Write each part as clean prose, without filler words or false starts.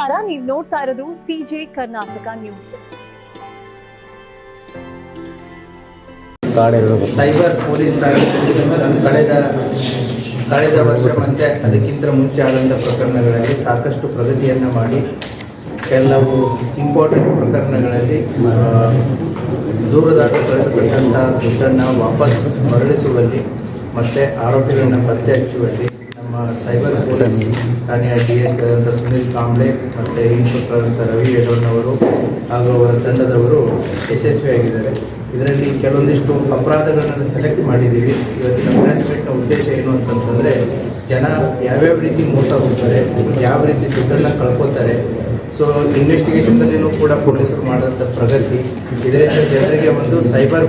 ನಮಸ್ಕಾರ, ನೀವು ನೋಡ್ತಾ ಇರೋದು CJ Karnataka news. Cyber police ಠಾಣೆ ಕಳೆದ ವರ್ಷ ಮತ್ತು ಅದಕ್ಕಿಂತ ಮುಂಚೆ ಆದಂಥ ಪ್ರಕರಣಗಳಲ್ಲಿ ಸಾಕಷ್ಟು ಪ್ರಗತಿಯನ್ನು ಮಾಡಿ ಕೆಲವು ಇಂಪಾರ್ಟೆಂಟ್ ಪ್ರಕರಣಗಳಲ್ಲಿ ದೂರದಾಟ ಕಳೆದುಕೊಂಡಂಥ ದುಡ್ಡನ್ನು ವಾಪಸ್ ಮರಳಿಸುವಲ್ಲಿ ಮತ್ತು ಆರೋಪಿಗಳನ್ನು ಪತ್ತೆ ಹಚ್ಚುವಲ್ಲಿ ನಮ್ಮ ಸೈಬರ್ ಪೊಲೀಸ್ ಠಾಣೆಯ DSP ಆದಂಥ ಸುನಿಲ್ ಕಾಂಬ್ಳೆ ಮತ್ತು ಇನ್ಸ್ಪೆಕ್ಟರ್ ಆದಂಥ ರವಿ ಯಡೋಣ್ಣವರು ಹಾಗೂ ಅವರ ತಂಡದವರು ಯಶಸ್ವಿಯಾಗಿದ್ದಾರೆ. ಇದರಲ್ಲಿ ಕೆಲವೊಂದಿಷ್ಟು ಅಪರಾಧಗಳನ್ನು ಸೆಲೆಕ್ಟ್ ಮಾಡಿದ್ದೀವಿ. ಇವತ್ತಿನ ಪ್ರೆಸ್ ಮೀಟ್ನ ಉದ್ದೇಶ ಏನು ಅಂತಂತಂದರೆ, ಜನ ಯಾವ್ಯಾವ ರೀತಿ ಮೋಸ ಹೋಗ್ತಾರೆ, ಯಾವ ರೀತಿ ದುಡ್ಡನ್ನು ಕಳ್ಕೊತಾರೆ. ಸೊ ಇನ್ವೆಸ್ಟಿಗೇಷನ್ದಲ್ಲಿಯೂ ಕೂಡ ಪೊಲೀಸರು ಮಾಡಿದಂಥ ಪ್ರಗತಿ, ಇದರಿಂದ ಜನರಿಗೆ ಒಂದು ಸೈಬರ್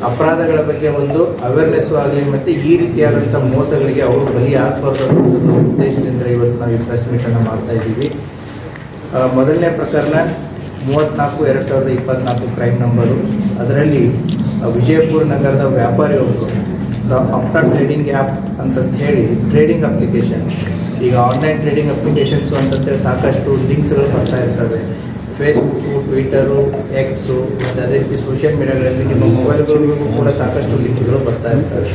ಅಪರಾಧಗಳ ಬಗ್ಗೆ ಒಂದು ಅವೇರ್ನೆಸ್ಸು ಆಗಲಿ ಮತ್ತು ಈ ರೀತಿಯಾದಂಥ ಮೋಸಗಳಿಗೆ ಅವರು ಬಲಿ ಆಗಬಾರ್ದು ಅನ್ನೋ ಉದ್ದೇಶದಿಂದ ಇವತ್ತು ನಾವು ಈ ಪ್ರೆಸ್ ಮೀಟನ್ನು ಮಾಡ್ತಾಯಿದ್ದೀವಿ. ಮೊದಲನೇ ಪ್ರಕರಣ 34/2024 ಕ್ರೈಮ್ ನಂಬರು. ಅದರಲ್ಲಿ ವಿಜಯಪುರ ನಗರದ ವ್ಯಾಪಾರಿಯೊಬ್ಬರು ಅಪ್ಟಾ ಟ್ರೇಡಿಂಗ್ ಆ್ಯಪ್ ಅಂತಂತ ಹೇಳಿ ಟ್ರೇಡಿಂಗ್ ಅಪ್ಲಿಕೇಶನ್, ಈಗ ಆನ್ಲೈನ್ ಟ್ರೇಡಿಂಗ್ ಅಪ್ಲಿಕೇಶನ್ಸು ಅಂತಂತೇಳಿ ಸಾಕಷ್ಟು ಲಿಂಕ್ಸ್ಗಳು ಬರ್ತಾ ಇರ್ತವೆ. ಫೇಸ್ಬುಕ್ಕು, ಟ್ವಿಟರು, ಎಕ್ಸು ಮತ್ತು ಅದೇ ರೀತಿ ಸೋಷಿಯಲ್ ಮೀಡಿಯಾಗಳಲ್ಲಿ ನಿಮ್ಮ ಮೊಬೈಲ್ಗಳಿಗೂ ಕೂಡ ಸಾಕಷ್ಟು ಲಿಂಕ್ಗಳು ಬರ್ತಾ ಇರ್ತವೆ.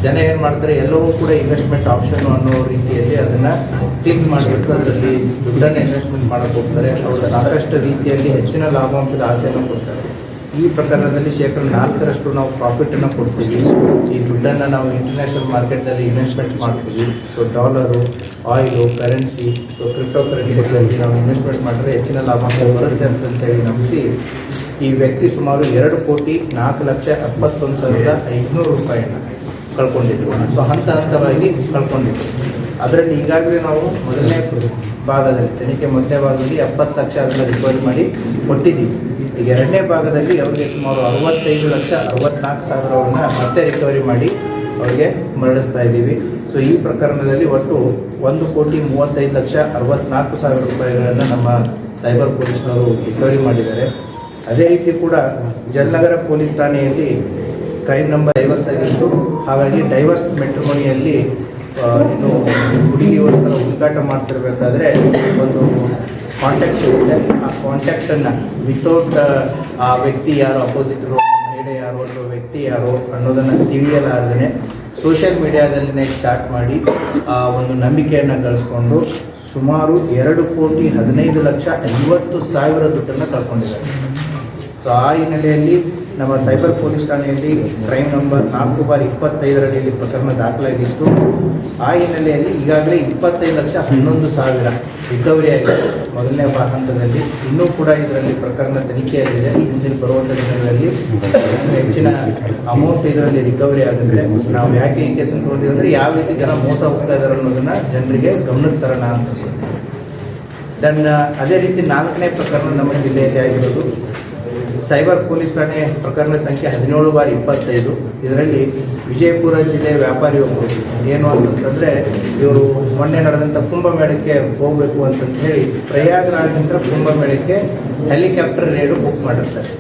ಜನ ಏನು ಮಾಡ್ತಾರೆ, ಎಲ್ಲವೂ ಕೂಡ ಇನ್ವೆಸ್ಟ್ಮೆಂಟ್ ಆಪ್ಷನ್ನು ಅನ್ನೋ ರೀತಿಯಲ್ಲಿ ಅದನ್ನು ಕ್ಲಿಕ್ ಮಾಡಿಬಿಟ್ಟು ಅದರಲ್ಲಿ ದುಡ್ಡನ್ನು ಇನ್ವೆಸ್ಟ್ಮೆಂಟ್ ಮಾಡೋಕ್ಕೆ ಹೋಗ್ತಾರೆ. ಅವರು ಸಾಕಷ್ಟು ರೀತಿಯಲ್ಲಿ ಹೆಚ್ಚಿನ ಲಾಭಾಂಶದ ಆಸೆಯನ್ನು ಕೊಡ್ತಾರೆ. ಈ ಪ್ರಕರಣದಲ್ಲಿ 4% ನಾವು ಪ್ರಾಫಿಟನ್ನು ಕೊಡ್ತೀವಿ. ಈ ದುಡ್ಡನ್ನು ನಾವು ಇಂಟರ್ನ್ಯಾಷನಲ್ ಮಾರ್ಕೆಟಲ್ಲಿ ಇನ್ವೆಸ್ಟ್ಮೆಂಟ್ ಮಾಡ್ತೀವಿ. So dollar, oil, currency, so crypto ಕರೆನ್ಸಿಗಳಲ್ಲಿ ನಾವು ಇನ್ವೆಸ್ಟ್ಮೆಂಟ್ ಮಾಡಿದ್ರೆ ಹೆಚ್ಚಿನ ಲಾಭಾಂಶ ಬರುತ್ತೆ ಅಂತಂತೇಳಿ ನಂಬಿಸಿ ಈ ವ್ಯಕ್ತಿ ಸುಮಾರು 2,04,71,500 ರೂಪಾಯಿಯನ್ನು ಕಳ್ಕೊಂಡಿದ್ರು. ಸೊ ಹಂತವಾಗಿ ಕಳ್ಕೊಂಡಿದ್ರು. ಅದರಲ್ಲಿ ಈಗಾಗಲೇ ನಾವು ಮೊದಲನೇ ಭಾಗದಲ್ಲಿ ತನಿಖೆ ಮೊದಲನೇ ಭಾಗದಲ್ಲಿ 70 ಲಕ್ಷ ಅದನ್ನು ರಿಕವರಿ ಮಾಡಿ ಕೊಟ್ಟಿದ್ದೀವಿ. ಈಗ ಎರಡನೇ ಭಾಗದಲ್ಲಿ ಅವರಿಗೆ ಸುಮಾರು 65,64,000 ಮತ್ತೆ ರಿಕವರಿ ಮಾಡಿ ಅವರಿಗೆ ಮರಳಿಸ್ತಾ ಇದ್ದೀವಿ. ಸೊ ಈ ಪ್ರಕರಣದಲ್ಲಿ ಒಟ್ಟು 1,35,64,000 ರೂಪಾಯಿಗಳನ್ನು ನಮ್ಮ ಸೈಬರ್ ಪೊಲೀಸ್ನವರು ರಿಕವರಿ ಮಾಡಿದ್ದಾರೆ. ಅದೇ ರೀತಿ ಕೂಡ ಜಲನಗರ ಪೊಲೀಸ್ ಠಾಣೆಯಲ್ಲಿ ಕ್ರೈಮ್ ನಂಬರ್ ಡೈವರ್ಸ್ ಆಗಿತ್ತು. ಹಾಗಾಗಿ ಡೈವರ್ಸ್ ಮೆಟ್ರಿಮೋನಿಯಲ್ಲಿ ಇನ್ನು ಹುಡುಗಿಗೋಸ್ಕರ ಹುಡುಕಾಟ ಮಾಡ್ತಿರ್ಬೇಕಾದ್ರೆ ಒಂದು ಕಾಂಟ್ಯಾಕ್ಟ್ ಇರುತ್ತೆ. ಆ ಕಾಂಟ್ಯಾಕ್ಟನ್ನು ವಿತೌಟ್ ಆ ವ್ಯಕ್ತಿ ಯಾರು, ಅಪೋಸಿಟ್ ಮಹಿಳೆ ಯಾರು ಅಥವಾ ವ್ಯಕ್ತಿ ಯಾರು ಅನ್ನೋದನ್ನು ತಿಳಿಯಲಾರದೇ ಸೋಷಿಯಲ್ ಮೀಡಿಯಾದಲ್ಲಿನೇ ಚಾಟ್ ಮಾಡಿ ಆ ಒಂದು ನಂಬಿಕೆಯನ್ನು ಗಳಿಸ್ಕೊಂಡು ಸುಮಾರು 2,15,50,000 ದುಡ್ಡನ್ನು ಕಳ್ಕೊಂಡಿದ್ದಾರೆ. ಸೊ ಆ ಹಿನ್ನೆಲೆಯಲ್ಲಿ ನಮ್ಮ ಸೈಬರ್ ಪೊಲೀಸ್ ಠಾಣೆಯಲ್ಲಿ ಕ್ರೈಮ್ ನಂಬರ್ 4/25 ಪ್ರಕರಣ ದಾಖಲಾಗಿತ್ತು. ಆ ಹಿನ್ನೆಲೆಯಲ್ಲಿ ಈಗಾಗಲೇ 25,11,000 ರಿಕವರಿ ಆಗಿದೆ ಮೊದಲನೇ ಹಂತದಲ್ಲಿ. ಇನ್ನೂ ಕೂಡ ಇದರಲ್ಲಿ ಪ್ರಕರಣ ತನಿಖೆಯಲ್ಲಿದೆ. ಮುಂದಿನ ಬರುವಂಥ ದಿನಗಳಲ್ಲಿ ಹೆಚ್ಚಿನ ಅಮೌಂಟ್ ಇದರಲ್ಲಿ ರಿಕವರಿ ಆಗಿದ್ರೆ ನಾವು ಯಾಕೆ ಈ ಕೇಸನ್ನು ತಗೊಂಡಿದ್ದೀವಿ ಅಂದರೆ ಯಾವ ರೀತಿ ಜನ ಮೋಸ ಹೋಗ್ತಾ ಇದ್ದಾರೆ ಅನ್ನೋದನ್ನು ಜನರಿಗೆ ಗಮನಕ್ಕೆ ತರೋಣ ಅಂತ. ದೆನ್ ಅದೇ ರೀತಿ 4ನೇ ಪ್ರಕರಣ ನಮ್ಮ ಜಿಲ್ಲೆಯಲ್ಲಿ ಆಗಿರೋದು ಸೈಬರ್ ಪೊಲೀಸ್ ಠಾಣೆ ಪ್ರಕರಣ ಸಂಖ್ಯೆ 17/25. ಇದರಲ್ಲಿ ವಿಜಯಪುರ ಜಿಲ್ಲೆಯ ವ್ಯಾಪಾರಿಯೊಬ್ಬರು ಏನು ಅಂತಂದರೆ, ಇವರು ಮೊನ್ನೆ ನಡೆದಂಥ ಕುಂಭಮೇಳಕ್ಕೆ ಹೋಗಬೇಕು ಅಂತಂತ ಹೇಳಿ ಪ್ರಯಾಗ್ರಾಜ್ನಿಂದ ಕುಂಭಮೇಳಕ್ಕೆ ಹೆಲಿಕಾಪ್ಟರ್ ರೇಡು ಬುಕ್ ಮಾಡಿರ್ತಾರೆ.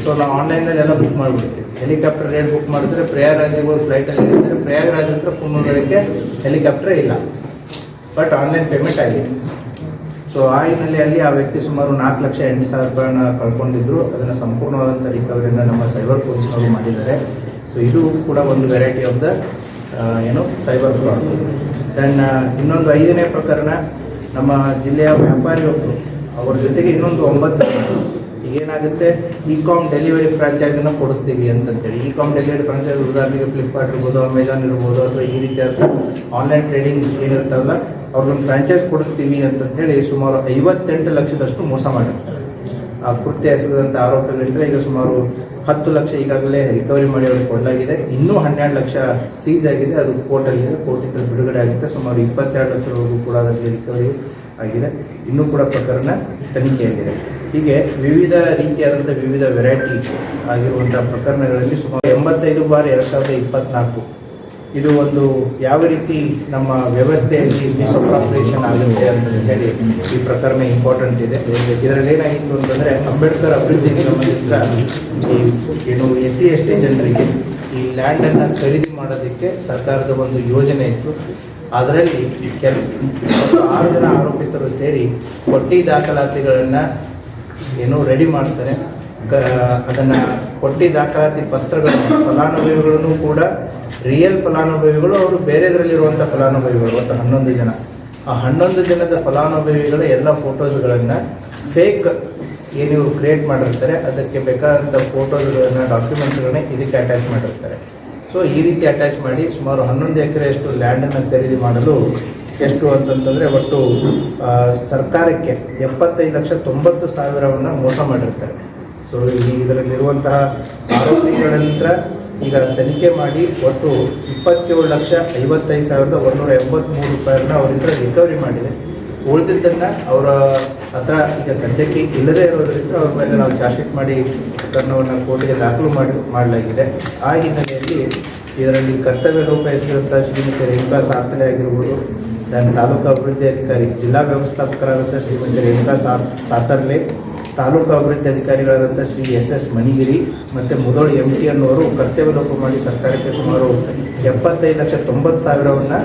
ಸೊ ನಾವು ಆನ್ಲೈನಲ್ಲೆಲ್ಲ ಬುಕ್ ಮಾಡಿಬಿಡ್ತೀವಿ. ಹೆಲಿಕಾಪ್ಟರ್ ರೇಡ್ ಬುಕ್ ಮಾಡಿದ್ರೆ ಪ್ರಯಾಗ್ರಾಜಿಗೆ ಫ್ಲೈಟಲ್ಲಿ ಇರ್ತಾರೆ. ಪ್ರಯಾಗ್ರಾಜ್ನಿಂದ ಕುಂಭಮೇಳಕ್ಕೆ ಹೆಲಿಕಾಪ್ಟರ್ ಇಲ್ಲ, ಬಟ್ ಆನ್ಲೈನ್ ಪೇಮೆಂಟ್ ಆಗಿದೆ. ಸೊ ಆ ಹಿನ್ನೆಲೆಯಲ್ಲಿ ಆ ವ್ಯಕ್ತಿ ಸುಮಾರು 4,08,000 ರೂಪಾಯಿನ ಕಳ್ಕೊಂಡಿದ್ರು. ಅದನ್ನು ಸಂಪೂರ್ಣವಾದಂಥ ರಿಕವರಿಯನ್ನು ನಮ್ಮ ಸೈಬರ್ ಪೊಲೀಸ್ನವರು ಮಾಡಿದ್ದಾರೆ. ಸೊ ಇದು ಕೂಡ ಒಂದು variety of the cyber fraud. Then ಇನ್ನೊಂದು 5ನೇ ಪ್ರಕರಣ ನಮ್ಮ ಜಿಲ್ಲೆಯ ವ್ಯಾಪಾರಿಯೊಬ್ಬರು, ಅವ್ರ ಜೊತೆಗೆ ಇನ್ನೊಂದು 9 ಏನಾಗುತ್ತೆ, ಇ-ಕಾಮ್ ಡೆಲಿವರಿ ಫ್ರಾಂಚೈಸನ್ನು ಕೊಡಿಸ್ತೀವಿ ಅಂತಂತೇಳಿ. ಇ-ಕಾಮ್ ಡೆಲಿವರಿ ಫ್ರಾಂಚೈಸ್ ಉದಾಹರಣೆಗೆ ಫ್ಲಿಪ್ಕಾರ್ಟ್ ಇರ್ಬೋದು, ಅಮೆಜಾನ್ ಇರ್ಬೋದು, ಅಥವಾ ಈ ರೀತಿಯಾದ ಆನ್ಲೈನ್ ಟ್ರೇಡಿಂಗ್ ಏನಿರ್ತಾವಲ್ಲ ಅವ್ರನ್ನ ಫ್ರಾಂಚೈಸ್ ಕೊಡಿಸ್ತೀವಿ ಅಂತಂತೇಳಿ ಸುಮಾರು 58 ಲಕ್ಷದಷ್ಟು ಮೋಸ ಮಾಡಿರ್ತಾರೆ. ಆ ಕೃತ್ಯ ಎಸೆದಂಥ ಆರೋಪಗಳಿಂದ ಈಗ ಸುಮಾರು 10 ಲಕ್ಷ ಈಗಾಗಲೇ ರಿಕವರಿ ಮಾಡಿ ಅವ್ರಿಗೆ ಕೊಡಲಾಗಿದೆ. ಇನ್ನೂ 12 ಲಕ್ಷ ಸೀಸ್ ಆಗಿದೆ. ಅದು ಕೋರ್ಟಲ್ಲಿದೆ, ಕೋರ್ಟಿಂದ ಬಿಡುಗಡೆ ಆಗುತ್ತೆ. ಸುಮಾರು 22 ಲಕ್ಷವರೆಗೂ ಕೂಡ ಅದರಲ್ಲಿ ರಿಕವರಿ ಆಗಿದೆ. ಇನ್ನೂ ಕೂಡ ಪ್ರಕರಣ ತನಿಖೆಯಾಗಿದೆ. ಹೀಗೆ ವಿವಿಧ ರೀತಿಯಾದಂಥ ವಿವಿಧ ವೆರೈಟಿ ಆಗಿರುವಂಥ ಪ್ರಕರಣಗಳಲ್ಲಿ ಸುಮಾರು 85/2024 ಇದು ಒಂದು ಯಾವ ರೀತಿ ನಮ್ಮ ವ್ಯವಸ್ಥೆಯಲ್ಲಿ ಮಿಸ್ಅಪ್ರಾಪ್ರಿಯೇಷನ್ ಆಗುತ್ತೆ ಅಂತ ಹೇಳಿ ಈ ಪ್ರಕರಣ ಇಂಪಾರ್ಟೆಂಟ್ ಇದೆ. ಇದರಲ್ಲಿ ಏನಾಗಿತ್ತು ಅಂತಂದರೆ, ಅಂಬೇಡ್ಕರ್ ಅಭಿವೃದ್ಧಿ ನಿಗಮದಿಂದ ಏನು SC ST ಜನರಿಗೆ ಈ ಲ್ಯಾಂಡನ್ನು ಖರೀದಿ ಮಾಡೋದಕ್ಕೆ ಸರ್ಕಾರದ ಒಂದು ಯೋಜನೆ ಇತ್ತು. ಅದರಲ್ಲಿ 6 ಜನ ಆರೋಪಿತರು ಸೇರಿ ಕೊಟ್ಟಿ ದಾಖಲಾತಿಗಳನ್ನು ಏನು ರೆಡಿ ಮಾಡ್ತಾರೆ. ಅದನ್ನು ಕೊಟ್ಟಿ ದಾಖಲಾತಿ ಪತ್ರಗಳನ್ನು ಫಲಾನುಭವಿಗಳನ್ನು ಕೂಡ ರಿಯಲ್ ಫಲಾನುಭವಿಗಳು, ಅವರು ಬೇರೆದರಲ್ಲಿರುವಂಥ ಫಲಾನುಭವಿಗಳು, ಒಟ್ಟು 11 ಜನ. ಆ 11 ಜನದ ಫಲಾನುಭವಿಗಳ ಎಲ್ಲ ಫೋಟೋಸ್ಗಳನ್ನು ಫೇಕ್ ಏನು ಇವರು ಕ್ರಿಯೇಟ್ ಮಾಡಿರ್ತಾರೆ ಅದಕ್ಕೆ ಬೇಕಾದಂಥ ಫೋಟೋಸ್ಗಳನ್ನು, ಡಾಕ್ಯುಮೆಂಟ್ಸ್ಗಳನ್ನ ಇದಕ್ಕೆ ಅಟ್ಯಾಚ್ ಮಾಡಿರ್ತಾರೆ. ಸೊ ಈ ರೀತಿ ಅಟ್ಯಾಚ್ ಮಾಡಿ ಸುಮಾರು 11 ಎಕರೆಯಷ್ಟು ಲ್ಯಾಂಡನ್ನು ಖರೀದಿ ಮಾಡಲು ಎಷ್ಟು ಅಂತಂತಂದರೆ ಒಟ್ಟು ಸರ್ಕಾರಕ್ಕೆ 75,90,000 ಮೋಸ ಮಾಡಿರ್ತಾರೆ. ಸೊ ಇದರಲ್ಲಿರುವಂತಹ ಆರೋಪಿಗಳ ನಂತರ ಈಗ ತನಿಖೆ ಮಾಡಿ ಒಟ್ಟು 27,55,183 ರೂಪಾಯಿನ ಅವರಿಂದ ರಿಕವರಿ ಮಾಡಿದೆ. ಉಳಿದಿದ್ದನ್ನು ಅವರ ಹತ್ರ ಈಗ ಸದ್ಯಕ್ಕೆ ಇಲ್ಲದೇ ಇರೋದರಿಂದ ಅವ್ರ ಮೇಲೆ ನಾವು ಚಾರ್ಜ್ ಶೀಟ್ ಮಾಡಿ ಪ್ರಕರಣವನ್ನು ಕೋರ್ಟಿಗೆ ದಾಖಲು ಮಾಡಲಾಗಿದೆ. ಆ ಹಿನ್ನೆಲೆಯಲ್ಲಿ ಇದರಲ್ಲಿ ಕರ್ತವ್ಯ ಲೋಪ ಎಸಗಿದಂಥ ಶ್ರೀಮತಿ ರೇಣುಕಾ ಸಾರ್ತಲೆ ಆಗಿರ್ಬೋದು, ತಾಲೂಕು ಅಭಿವೃದ್ಧಿ ಅಧಿಕಾರಿ, ಜಿಲ್ಲಾ ವ್ಯವಸ್ಥಾಪಕರಾದಂಥ ಶ್ರೀಮತಿ ರೇಣುಕಾ ಸಾತರ್ಲೆ, ತಾಲೂಕು ಅಭಿವೃದ್ಧಿ ಅಧಿಕಾರಿಗಳಾದಂಥ ಶ್ರೀ SS ಮಣಿಗಿರಿ ಮತ್ತು ಮುದೋಳಿ MT ಅನ್ನೋರು ಕರ್ತವ್ಯ ಲೋಪ ಮಾಡಿ ಸರ್ಕಾರಕ್ಕೆ ಸುಮಾರು 75,90,000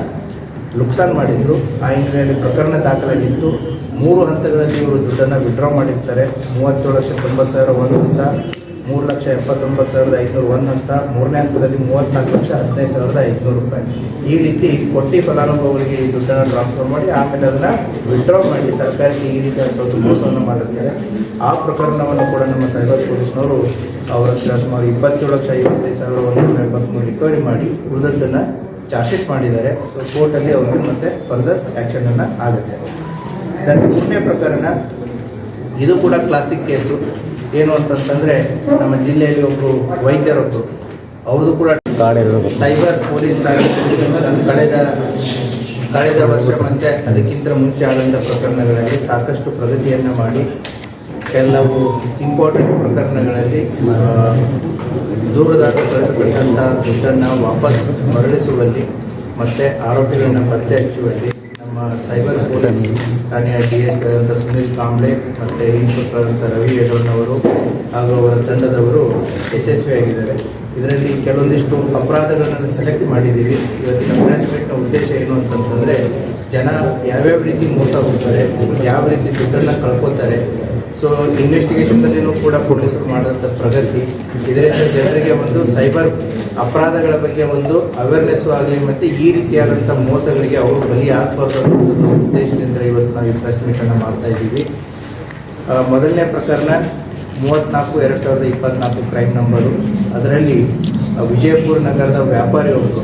ನುಕ್ಸಾನ್ ಮಾಡಿದ್ರು. ಆ ಹಿನ್ನೆಲೆಯಲ್ಲಿ ಪ್ರಕರಣ ದಾಖಲಾಗಿತ್ತು. 3 ಹಂತಗಳಲ್ಲಿ ಇವರು ದುಡ್ಡನ್ನು ವಿಡ್ರಾ ಮಾಡಿರ್ತಾರೆ. 37,90,000 ಒಂದು ಹಂತ, 3,79,500 ಒಂದು ಹಂತ, 3ನೇ ಹಂತದಲ್ಲಿ 34,15,500 ರೂಪಾಯಿ. ಈ ರೀತಿ ಕೊಟ್ಟಿ ಫಲಾನುಭವಿಗಳಿಗೆ ಈ ದುಡ್ಡನ್ನು ಟ್ರಾನ್ಸ್ಫರ್ ಮಾಡಿ ಆಮೇಲೆ ಅದನ್ನು ವಿಡ್ರಾ ಮಾಡಿ ಸರ್ಕಾರಕ್ಕೆ ಈ ರೀತಿಯಾದ ಮೋಸವನ್ನು ಮಾಡಿರ್ತಾರೆ. ಆ ಪ್ರಕರಣವನ್ನು ಕೂಡ ನಮ್ಮ ಸೈಬರ್ ಪೊಲೀಸ್ನವರು ಅವರ ಹತ್ರ ಸುಮಾರು 27,55,173 ರಿಕವರಿ ಮಾಡಿ ಉಳಿದದ್ದನ್ನು ಚಾರ್ಜ್ ಶೀಟ್ ಮಾಡಿದ್ದಾರೆ. ಸೊ ಕೋರ್ಟಲ್ಲಿ ಅವ್ರಿಗೆ ಮತ್ತೆ ಫರ್ದರ್ ಆ್ಯಕ್ಷನನ್ನು ಆಗುತ್ತೆ. ಮೂರನೇ ಪ್ರಕರಣ ಇದು ಕೂಡ ಕ್ಲಾಸಿಕ್ ಕೇಸು. ಏನು ಅಂತಂತಂದರೆ ನಮ್ಮ ಜಿಲ್ಲೆಯಲ್ಲಿ ಒಬ್ಬರು ವೈದ್ಯರೊಬ್ಬರು ಅವ್ರದ್ದು ಕೂಡ ಸೈಬರ್ ಪೊಲೀಸ್ ಠಾಣೆ ಕಳೆದ ವರ್ಷ ಮತ್ತು ಅದಕ್ಕಿಂತ ಮುಂಚೆ ಆದಂಥ ಪ್ರಕರಣಗಳಲ್ಲಿ ಸಾಕಷ್ಟು ಪ್ರಗತಿಯನ್ನು ಮಾಡಿ ಕೆಲವು ಇಂಪಾರ್ಟೆಂಟ್ ಪ್ರಕರಣಗಳಲ್ಲಿ ದೂರದಾಗ ಕಳೆದುಕೊಂಡಂಥ ದುಡ್ಡನ್ನು ವಾಪಸ್ ಮರಳಿಸುವಲ್ಲಿ ಮತ್ತು ಆರೋಪಿಗಳನ್ನು ಪತ್ತೆ ಹಚ್ಚುವಲ್ಲಿ ನಮ್ಮ ಸೈಬರ್ ಪೊಲೀಸ್ ಠಾಣೆಯ DSP ಆದಂಥ ಸುನೀಲ್ ಕಾಂಬ್ಳೆ ಮತ್ತು ಇನ್ಸ್ಪೆಕ್ಟರ್ ಆದಂಥ ರವಿ ಯಡೋಣ್ಣವರು ಹಾಗೂ ಅವರ ತಂಡದವರು ಯಶಸ್ವಿಯಾಗಿದ್ದಾರೆ. ಇದರಲ್ಲಿ ಕೆಲವೊಂದಿಷ್ಟು ಅಪರಾಧಗಳನ್ನು ಸೆಲೆಕ್ಟ್ ಮಾಡಿದ್ದೀವಿ. ಇವತ್ತಿನ ಪ್ರೆಸ್ ಮೀಟ್ನ ಉದ್ದೇಶ ಏನು ಅಂತಂತಂದರೆ ಜನ ಯಾವ್ಯಾವ ರೀತಿ ಮೋಸ ಹೋಗ್ತಾರೆ, ಯಾವ ರೀತಿ ದುಡ್ಡನ್ನು ಕಳ್ಕೊತಾರೆ. ಸೊ ಇನ್ವೆಸ್ಟಿಗೇಷನ್ದಲ್ಲಿಯೂ ಕೂಡ ಪೊಲೀಸರು ಮಾಡಿದಂಥ ಪ್ರಗತಿ, ಇದರಿಂದ ಜನರಿಗೆ ಒಂದು ಸೈಬರ್ ಅಪರಾಧಗಳ ಬಗ್ಗೆ ಒಂದು ಅವೇರ್ನೆಸ್ಸು ಆಗಲಿ ಮತ್ತು ಈ ರೀತಿಯಾದಂಥ ಮೋಸಗಳಿಗೆ ಅವರು ಬಲಿ ಆಗಬಾರ್ದು ಅನ್ನೋ ಉದ್ದೇಶದಿಂದ ಇವತ್ತು ನಾವು ಈ ಪ್ರೆಸ್ ಮೀಟನ್ನು ಮಾಡ್ತಾ ಇದ್ದೀವಿ. ಮೊದಲನೇ ಪ್ರಕರಣ 34/2024 ಕ್ರೈಮ್ ನಂಬರು. ಅದರಲ್ಲಿ ವಿಜಯಪುರ ನಗರದ ವ್ಯಾಪಾರಿ ಒಬ್ಬರು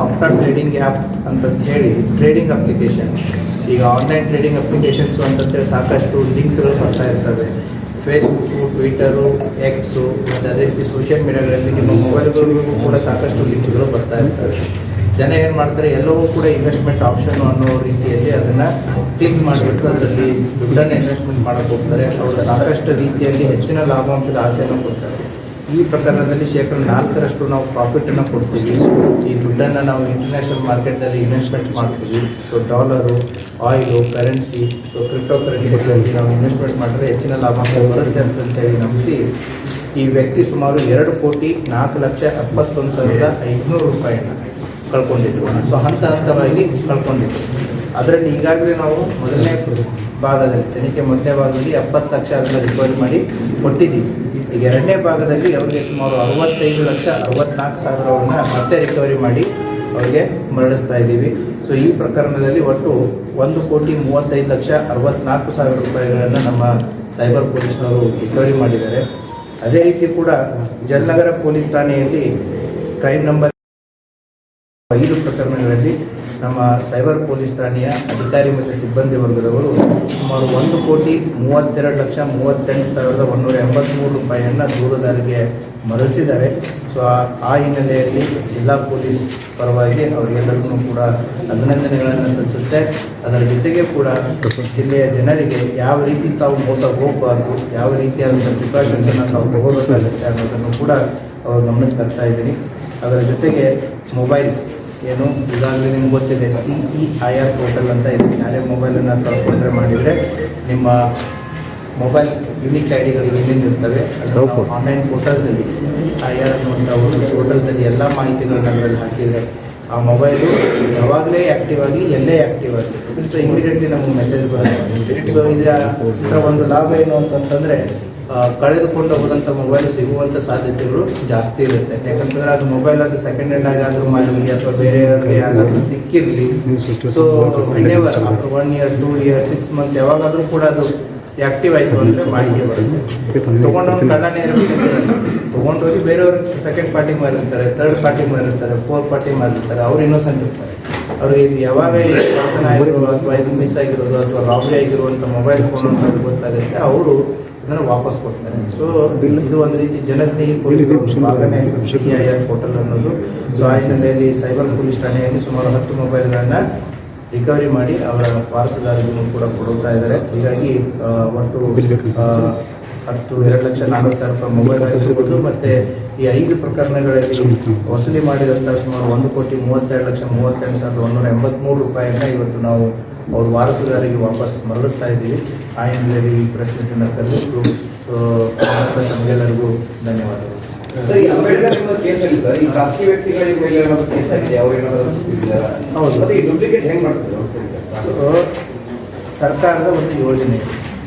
ಅಪ್ಟಾ ಟ್ರೇಡಿಂಗ್ ಆ್ಯಪ್ ಅಂತ ಹೇಳಿ ಟ್ರೇಡಿಂಗ್ ಅಪ್ಲಿಕೇಶನ್, ಈಗ ಆನ್ಲೈನ್ ಟ್ರೇಡಿಂಗ್ ಅಪ್ಲಿಕೇಶನ್ಸು ಅಂತಂದರೆ ಸಾಕಷ್ಟು ಲಿಂಕ್ಸ್ಗಳು ಬರ್ತಾ ಇರ್ತವೆ. ಫೇಸ್ಬುಕ್ಕು, ಟ್ವಿಟರು, ಎಕ್ಸು ಮತ್ತು ಅದೇ ರೀತಿ ಸೋಷಿಯಲ್ ಮೀಡಿಯಾಗಳಲ್ಲಿ ನಿಮ್ಮ ಮೊಬೈಲ್ಗಳಿಗೂ ಕೂಡ ಸಾಕಷ್ಟು ಲಿಂಕ್ಗಳು ಬರ್ತಾ ಇರ್ತವೆ. ಜನ ಏನು ಮಾಡ್ತಾರೆ, ಎಲ್ಲವೂ ಕೂಡ ಇನ್ವೆಸ್ಟ್ಮೆಂಟ್ ಆಪ್ಷನ್ ಅನ್ನೋ ರೀತಿಯಲ್ಲಿ ಅದನ್ನು ಕ್ಲಿಕ್ ಮಾಡಿಬಿಟ್ಟು ಅದರಲ್ಲಿ ದುಡ್ಡನ್ನು ಇನ್ವೆಸ್ಟ್ಮೆಂಟ್ ಮಾಡೋಕ್ಕೆ ಹೋಗ್ತಾರೆ. ಅವರು ಸಾಕಷ್ಟು ರೀತಿಯಲ್ಲಿ ಹೆಚ್ಚಿನ ಲಾಭಾಂಶದ ಆಸೆಯನ್ನು ಕೊಡ್ತಾರೆ. ಈ ಪ್ರಕರಣದಲ್ಲಿ 4% ನಾವು ಪ್ರಾಫಿಟನ್ನು ಕೊಡ್ತೀವಿ. ಈ ದುಡ್ಡನ್ನು ನಾವು ಇಂಟರ್ನ್ಯಾಷನಲ್ ಮಾರ್ಕೆಟಲ್ಲಿ ಇನ್ವೆಸ್ಟ್ಮೆಂಟ್ ಮಾಡ್ತೀವಿ. So dollar, oil, currency, so crypto ಕರೆನ್ಸಿಗಳಲ್ಲಿ ನಾವು ಇನ್ವೆಸ್ಟ್ಮೆಂಟ್ ಮಾಡಿದ್ರೆ ಹೆಚ್ಚಿನ ಲಾಭಾಂಶ ಬರುತ್ತೆ ಅಂತೇಳಿ ನಂಬಿಸಿ ಈ ವ್ಯಕ್ತಿ ಸುಮಾರು 2,04,71,500 ರೂಪಾಯಿನ ಕಳ್ಕೊಂಡಿದ್ರು. ಸೊ ಹಂತವಾಗಿ ಕಳ್ಕೊಂಡಿದ್ರು. ಅದರಲ್ಲಿ ಈಗಾಗಲೇ ನಾವು ಮೊದಲನೇ ಭಾಗದಲ್ಲಿ ತನಿಖೆ ಮೊದಲನೇ ಭಾಗದಲ್ಲಿ 70 ಲಕ್ಷ ಅದನ್ನು ರಿಕವರಿ ಮಾಡಿ ಕೊಟ್ಟಿದ್ದೀವಿ. ಈಗ ಎರಡನೇ ಭಾಗದಲ್ಲಿ ಅವರಿಗೆ ಸುಮಾರು 65,64,000 ಮತ್ತೆ ರಿಕವರಿ ಮಾಡಿ ಅವರಿಗೆ ಮರಳಿಸ್ತಾ ಇದ್ದೀವಿ. ಸೊ ಈ ಪ್ರಕರಣದಲ್ಲಿ ಒಟ್ಟು 1,35,64,000 ರೂಪಾಯಿಗಳನ್ನು ನಮ್ಮ ಸೈಬರ್ ಪೊಲೀಸ್ನವರು ರಿಕವರಿ ಮಾಡಿದ್ದಾರೆ. ಅದೇ ರೀತಿ ಕೂಡ ಜಲನಗರ ಪೊಲೀಸ್ ಠಾಣೆಯಲ್ಲಿ ಕ್ರೈಮ್ ನಂಬರ್ 5 ಪ್ರಕರಣಗಳಲ್ಲಿ ನಮ್ಮ ಸೈಬರ್ ಪೊಲೀಸ್ ಠಾಣೆಯ ಅಧಿಕಾರಿ ಮತ್ತು ಸಿಬ್ಬಂದಿ ವರ್ಗದವರು ಸುಮಾರು 1,32,38,183 ರೂಪಾಯಿಯನ್ನು ದೂರುದಾರರಿಗೆ ಮರಳಿಸಿದ್ದಾರೆ. ಸೊ ಆ ಹಿನ್ನೆಲೆಯಲ್ಲಿ ಜಿಲ್ಲಾ ಪೊಲೀಸ್ ಪರವಾಗಿ ಅವರಿಗೆಲ್ಲರಿಗೂ ಕೂಡ ಅಭಿನಂದನೆಗಳನ್ನು ಸಲ್ಲಿಸುತ್ತೆ. ಅದರ ಜೊತೆಗೆ ಕೂಡ ಜಿಲ್ಲೆಯ ಜನರಿಗೆ ಯಾವ ರೀತಿ ತಾವು ಮೋಸ ಹೋಗಬಾರ್ದು, ಯಾವ ರೀತಿಯಾದಂಥ ಪ್ರಿಕಾಷನ್ಸನ್ನು ತಾವು ತಗೋಬೇಕಾಗುತ್ತೆ ಅನ್ನೋದನ್ನು ಕೂಡ ಅವರು ಗಮನಕ್ಕೆ ತರ್ತಾ ಇದ್ದೀನಿ. ಅದರ ಜೊತೆಗೆ ಮೊಬೈಲ್ ಏನು ಈಗಾಗಲೇ ನಿಮ್ಗೆ ಗೊತ್ತಿದೆ, CEIR ಪೋರ್ಟಲ್ ಅಂತ ಇದೆ. ಯಾರೇ ಮೊಬೈಲನ್ನು ಕಳ್ಕೊಂಡ್ರೆ ಮಾಡಿದರೆ ನಿಮ್ಮ ಮೊಬೈಲ್ ಯುನಿಕ್ ಐಡಿಗಳಿಗೆ ಏನೇನು ಇರ್ತವೆ ಅದು ಆನ್ಲೈನ್ ಪೋರ್ಟಲ್ದಲ್ಲಿ CEIR ಅನ್ನುವಂಥ ಒಂದು ಪೋರ್ಟಲ್ದಲ್ಲಿ ಎಲ್ಲ ಮಾಹಿತಿಗಳನ್ನ ಅದರಲ್ಲಿ ಹಾಕಿದರೆ ಆ ಮೊಬೈಲು ಯಾವಾಗಲೇ ಆ್ಯಕ್ಟಿವ್ ಆಗಲಿ, ಎಲ್ಲೇ ಆ್ಯಕ್ಟಿವ್ ಆಗಲಿ, ಸೊ ಇಮಿಡಿಯೇಟ್ಲಿ ನಮಗೆ ಮೆಸೇಜ್ ಬರುತ್ತೆ. ಸೊ ಇದರ ಒಂದು ಲಾಭ ಏನು ಅಂತಂತಂದರೆ ಕಳೆದುಕೊಂಡು ಹೋದಂಥ ಮೊಬೈಲ್ ಸಿಗುವಂಥ ಸಾಧ್ಯತೆಗಳು ಜಾಸ್ತಿ ಇರುತ್ತೆ. ಯಾಕಂತಂದರೆ ಅದು ಮೊಬೈಲ್ ಅದು ಸೆಕೆಂಡ್ ಹ್ಯಾಂಡ್ ಆಗಾದರೂ ಮಾಡಲಿ ಅಥವಾ ಬೇರೆಯವ್ರಿಗೆ ಯಾರಾದರೂ ಸಿಕ್ಕಿರಲಿ, so never after 1 year 2 years 6 months ಯಾವಾಗಾದರೂ ಕೂಡ ಅದು ಆ್ಯಕ್ಟಿವ್ ಆಯಿತು ಅಂದರೆ ಮಾಹಿತಿ ಬರುತ್ತೆ. ತೊಗೊಂಡವ್ನು ಕಳ್ಳನೇ ಇರಬೇಕಂತ ತೊಗೊಂಡೋಗಿ ಬೇರೆಯವ್ರು ಸೆಕೆಂಡ್ ಪಾರ್ಟಿ ಮಾರಿರ್ತಾರೆ, ಥರ್ಡ್ ಪಾರ್ಟಿ ಮಾರಿರ್ತಾರೆ, ಫೋರ್ತ್ ಪಾರ್ಟಿ ಮಾರಿರ್ತಾರೆ, ಅವ್ರು ಇನ್ನೋಸೆಂಟ್ ಇರ್ತಾರೆ. ಅವ್ರಿಗೆ ಇದು ಯಾವಾಗ ಕಳ್ಳತನ ಆಗಿರೋದು ಅಥವಾ ಇದು ಮಿಸ್ ಆಗಿರೋದು ಅಥವಾ ರಾಬರಿ ಆಗಿರುವಂಥ ಮೊಬೈಲ್ ಫೋನ್ ಅಂತ ಗೊತ್ತಾಗುತ್ತೆ, ಅವರು ಅದನ್ನು ವಾಪಸ್ ಕೊಡ್ತಾರೆ. ಸೊ ಇದು ಒಂದು ರೀತಿ ಜನಸ್ನೇಹಿ ಪೊಲೀಸ್ ಭಾಗನೇ CIR ಪೋರ್ಟಲ್ ಅನ್ನೋದು. ಸೊ ಆ ಹಿನ್ನೆಲೆಯಲ್ಲಿ ಸೈಬರ್ ಪೊಲೀಸ್ ಠಾಣೆಯಲ್ಲಿ ಸುಮಾರು 10 ಮೊಬೈಲ್ಗಳನ್ನು ರಿಕವರಿ ಮಾಡಿ ಅವರ ವಾರಸುದಾರರಿಗೂ ಕೂಡ ಕೊಡುತ್ತಾ ಇದ್ದಾರೆ. ಹೀಗಾಗಿ ಒಟ್ಟು 2,40,000 ಮೊಬೈಲ್ ಆಗಿರ್ಬೋದು ಮತ್ತು ಈ 5 ಪ್ರಕರಣಗಳಲ್ಲಿ ವಸೂಲಿ ಮಾಡಿದಂಥ ಸುಮಾರು 1,32,32,183 ರೂಪಾಯಿಯನ್ನು ಇವತ್ತು ನಾವು ಅವ್ರ ವಾರಸುದಾರರಿಗೆ ವಾಪಸ್ ಮರಳಿಸ್ತಾ ಇದ್ದೀವಿ. ಆ ಹಿನ್ನೆಲೆಯಲ್ಲಿ ಈ ಪ್ರೆಸ್ ಮೀಟನ್ನು ಕರೆದಿದ್ದು ತಮಗೆಲ್ಲರಿಗೂ ಧನ್ಯವಾದಗಳು. ಸರ್, ಈ ಅಂಬೇಡ್ಕರ್ ಎಂಬ ಕೇಸಲ್ಲಿ ಸರ್ ಈ ಖಾಸಗಿ ವ್ಯಕ್ತಿಗಳ ಮೇಲೆ ಏನಾದರೂ ಕೇಸ್ ಆಗಿದೆ, ಅವ್ರು ಏನಾದರೂ ಸಿಕ್ಕಿದ್ದಾರಾ? ಹೌದು. ಮತ್ತೆ ಈ ಡೂಪ್ಲಿಕೇಟ್ ಹೆಂಗೆ ಮಾಡ್ತಾರೆ? ಸರ್ಕಾರದ ಒಂದು ಯೋಜನೆ,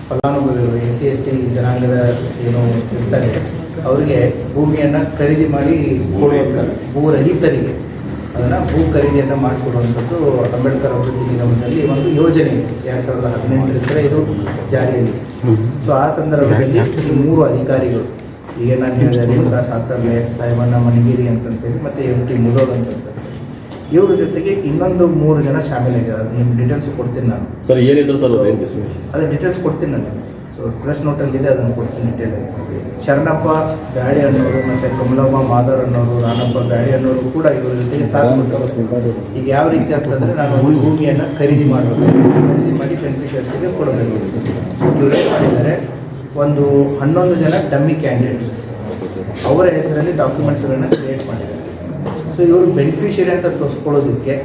ಫಲಾನುಭವಿಗಳು SC/ST ಜನಾಂಗದ ಏನು ಇರ್ತಾರೆ ಅವರಿಗೆ ಭೂಮಿಯನ್ನು ಖರೀದಿ ಮಾಡಿ ಕೊಡುವಂಥದ್ದು, ಭೂರಹಿತರಿಗೆ ಅದನ್ನು ಭೂ ಖರೀದಿಯನ್ನು ಮಾಡಿಕೊಡುವಂಥದ್ದು ಅಂಬೇಡ್ಕರ್ ಅಭಿವೃದ್ಧಿ ನಿಗಮದಲ್ಲಿ ಒಂದು ಯೋಜನೆ ಇದೆ. 2018ರಿಂದ ಇದು ಜಾರಿಯಲ್ಲಿ. ಸೊ ಆ ಸಂದರ್ಭದಲ್ಲಿ ಈ 3 ಅಧಿಕಾರಿಗಳು, ಈಗ ನಾನು ಹೇಳಿದೆ ರೇಣುಕಾ ಸಾತರ್ಲೆ, ಸಾಹೇಬಣ್ಣ ಮಣಿಗಿರಿ ಅಂತಂತೇಳಿ ಮತ್ತು MT ಮುದೋಳ್ ಅಂತಂತ, ಇವ್ರ ಜೊತೆಗೆ ಇನ್ನೊಂದು 3 ಜನ ಶಾಮೀಲಾಗಿದ್ದಾರೆ. ಅದು ನಿಮ್ಮ ಡೀಟೇಲ್ಸ್ ಕೊಡ್ತೀನಿ ನಾನು. ಸರ್ ಏನಿದ್ರು ಸರ್ ಅದೇ ಡೀಟೇಲ್ಸ್ ಕೊಡ್ತೀನಿ ನಾನು. ಸೊ ಪ್ರೆಸ್ ನೋಟಲ್ಲಿದೆ, ಅದನ್ನು ಕೊಡ್ತೀನಿ ಡೀಟೇಲ್. ಶರಣಪ್ಪ ಬ್ಯಾಡಿ ಅನ್ನೋರು ಮತ್ತು ಕಮಲಮ್ಮ ಮಾದರ್ ಅನ್ನೋರು, ರಾಣಪ್ಪ ಬ್ಯಾಡಿ ಅನ್ನೋರು ಕೂಡ ಇವ್ರ ಜೊತೆಗೆ ಸಾಥ್ ಕೊಟ್ಟರು. ಈಗ ಯಾವ ರೀತಿ ಆಗ್ತಂದರೆ ನಾನು ಒಂದು ಭೂಮಿಯನ್ನು ಖರೀದಿ ಮಾಡಬೇಕು, ಖರೀದಿ ಮಾಡಿ ಬೆನಿಫಿಷಿಯರ್ಸಿಗೆ ಕೊಡಬೇಕು. ಇವ್ರು ಏನು ಮಾಡಿದ್ದಾರೆ, ಒಂದು 11 ಜನ ಡಮ್ಮಿ ಕ್ಯಾಂಡಿಡೇಟ್ಸ್ ಅವರ ಹೆಸರಲ್ಲಿ ಡಾಕ್ಯುಮೆಂಟ್ಸ್ಗಳನ್ನು ಕ್ರಿಯೇಟ್ ಮಾಡಿದ್ದಾರೆ. ಸೊ ಇವರು ಬೆನಿಫಿಷಿಯರಿ ಅಂತ ತೋರಿಸ್ಕೊಳ್ಳೋದಕ್ಕೆ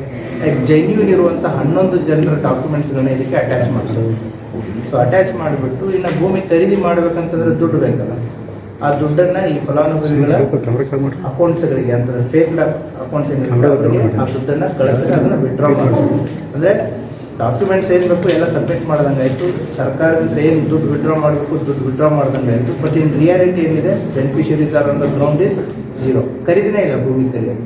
ಜೆನ್ಯೂನ್ ಇರುವಂಥ 11 ಜನರ ಡಾಕ್ಯುಮೆಂಟ್ಸ್ಗಳನ್ನ ಇದಕ್ಕೆ ಅಟ್ಯಾಚ್ ಮಾಡ್ತಾರೆ. ಸೊ ಅಟ್ಯಾಚ್ ಮಾಡಿಬಿಟ್ಟು ಇನ್ನು ಭೂಮಿ ಖರೀದಿ ಮಾಡಬೇಕಂತಂದ್ರೆ ದುಡ್ಡು ಬೇಕಲ್ಲ, ಆ ದುಡ್ಡನ್ನು ಈ ಫಲಾನುಭವಿಗಳ ಅಕೌಂಟ್ಸ್ಗಳಿಗೆ ಅಂತಂದರೆ ಫೇಕ್ ಅಕೌಂಟ್ಸ್ ಏನಿರುತ್ತೆ ಅವರಿಗೆ ಆ ದುಡ್ಡನ್ನು ಕಳಿಸಿದ್ರೆ ಅದನ್ನು ವಿಡ್ರಾ ಮಾಡಬೇಕು. ಅಂದರೆ ಡಾಕ್ಯುಮೆಂಟ್ಸ್ ಏನು ಬೇಕು ಎಲ್ಲ ಸಬ್ಮಿಟ್ ಮಾಡ್ದಂಗೆ ಆಯಿತು, ಸರ್ಕಾರದಿಂದ ಏನು ದುಡ್ಡು ವಿಡ್ರಾ ಮಾಡಬೇಕು ದುಡ್ಡು ವಿಡ್ರಾ ಮಾಡ್ದಂಗೆ ಆಯಿತು. ಬಟ್ ಇನ್ ರಿಯಾಲಿಟಿ ಏನಿದೆ, beneficiaries are on the ground is 0. ಖರೀದಿನೇ ಇಲ್ಲ ಭೂಮಿ ಖರೀದಿ.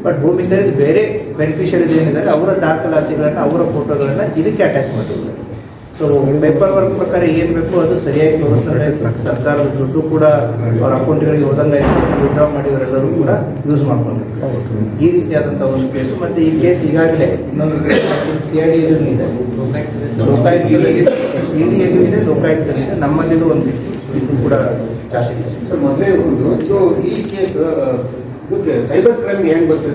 ಬಟ್ ಭೂಮಿ ಖರೀದಿ ಬೇರೆ ಬೆನಿಫಿಷರೀಸ್ ಏನಿದ್ದಾರೆ ಅವರ ದಾಖಲಾತಿಗಳನ್ನು, ಅವರ ಫೋಟೋಗಳನ್ನು ಇದಕ್ಕೆ ಅಟ್ಯಾಚ್ ಮಾಡಿದ್ದಾರೆ. ಸೊ ಪೇಪರ್ ವರ್ಕ್ ಪ್ರಕಾರ ಏನು ಬೇಕು ಅದು ಸರಿಯಾಗಿ ತೋರಿಸ್ತಾರೆ. ಸರ್ಕಾರದ ದುಡ್ಡು ಕೂಡ ಅವ್ರ ಅಕೌಂಟ್ಗಳಿಗೆ ಹೋದಂಗೆ ವಿಡ್ರಾ ಮಾಡಿದವರೆಲ್ಲರೂ ಕೂಡ ಯೂಸ್ ಮಾಡ್ಕೊಂಡಿರ್ತಾರೆ. ಈ ರೀತಿಯಾದಂಥ ಒಂದು ಕೇಸು. ಮತ್ತು ಈ ಕೇಸ್ ಈಗಾಗಲೇ ಇನ್ನೊಂದು CID ಇದೆ, ಲೋಕಾಯುಕ್ತದಲ್ಲಿ EDಯಲ್ಲೂ ಇದೆ, ಲೋಕಾಯುಕ್ತದಲ್ಲಿದೆ, ನಮ್ಮಲ್ಲಿದು ಒಂದು ಇದು ಕೂಡ ಚಾರ್ಜ್ ಇದೆ. ಸರ್, ಮೊದಲೇ ಈ ಕೇಸ್ ಸೈಬರ್ ಕ್ರೈಮ್ ಹೆಂಗೆ ಬರ್ತದೆ?